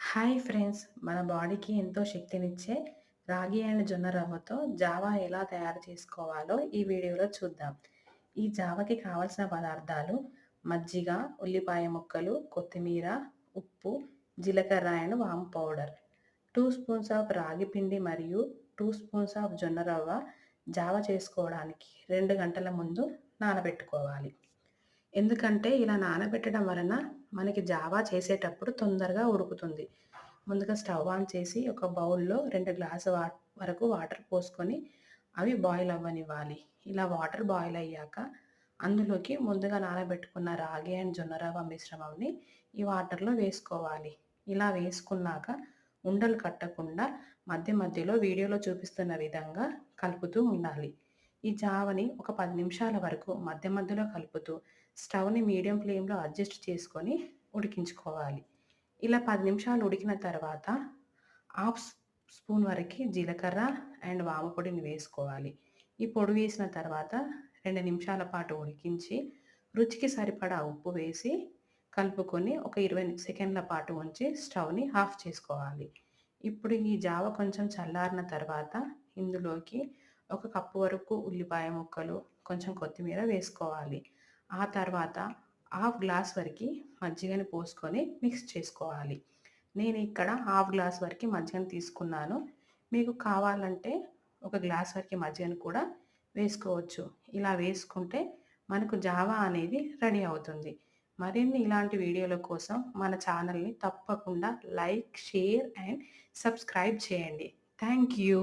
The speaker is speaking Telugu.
Hi friends! మన బాడీకి ఎంతో శక్తినిచ్చే రాగి అండ్ జొన్న రవ్వతో జావా ఎలా తయారు చేసుకోవాలో ఈ వీడియోలో చూద్దాం. ఈ జావకి కావలసిన పదార్థాలు మజ్జిగ, ఉల్లిపాయ ముక్కలు, కొత్తిమీర, ఉప్పు, జీలకర్ర అండ్ వాము పౌడర్. 2 స్పూన్స్ ఆఫ్ రాగి పిండి మరియు 2 స్పూన్స్ ఆఫ్ జొన్న రవ్వ జావ చేసుకోవడానికి 2 గంటల ముందు నానబెట్టుకోవాలి. ఎందుకంటే ఇలా నానబెట్టడం వలన మనకి జావా చేసేటప్పుడు తొందరగా ఉడుకుతుంది. ముందుగా స్టవ్ ఆన్ చేసి ఒక బౌల్‌లో 2 గ్లాసు వరకు వాటర్ పోసుకొని అవి బాయిల్ అవ్వనివ్వాలి. ఇలా వాటర్ బాయిల్ అయ్యాక అందులోకి ముందుగా నానబెట్టుకున్న రాగి అండ్ జొన్న రవ్వ మిశ్రమంని ఈ వాటర్‌లో వేసుకోవాలి. ఇలా వేసుకున్నాక ఉండలు కట్టకుండా మధ్య మధ్యలో వీడియోలో చూపిస్తున్న విధంగా కలుపుతూ ఉండాలి. ఈ జావని ఒక 10 నిమిషాల వరకు మధ్య మధ్యలో కలుపుతూ స్టవ్‌ని మీడియం ఫ్లేమ్‌లో అడ్జస్ట్ చేసుకొని ఉడికించుకోవాలి. ఇలా 10 నిమిషాలు ఉడికిన తర్వాత హాఫ్ స్పూన్ వరకి జీలకర్ర అండ్ వాము పొడిని వేసుకోవాలి. ఈ పొడి వేసిన తర్వాత 2 నిమిషాల పాటు ఉడికించి రుచికి సరిపడా ఉప్పు వేసి కలుపుకొని ఒక 20 సెకండ్ల పాటు ఉంచి స్టవ్‌ని ఆఫ్ చేసుకోవాలి. ఇప్పుడు ఈ జావ కొంచెం చల్లారిన తర్వాత ఇందులోకి ఒక కప్పు వరకు ఉల్లిపాయ ముక్కలు, కొంచెం కొత్తిమీర వేసుకోవాలి. ఆ తర్వాత హాఫ్ గ్లాస్ వరకి మజ్జిగని పోసుకొని మిక్స్ చేసుకోవాలి. నేను ఇక్కడ హాఫ్ గ్లాస్ వరకి మజ్జిగని తీసుకున్నాను. మీకు కావాలంటే ఒక గ్లాస్ వరకి మజ్జిగని కూడా వేసుకోవచ్చు. ఇలా వేసుకుంటే మనకు జావా అనేది రెడీ అవుతుంది. మరిన్ని ఇలాంటి వీడియోల కోసం మన ఛానల్‌ని తప్పకుండా లైక్, షేర్ అండ్ సబ్స్క్రైబ్ చేయండి. Thank you.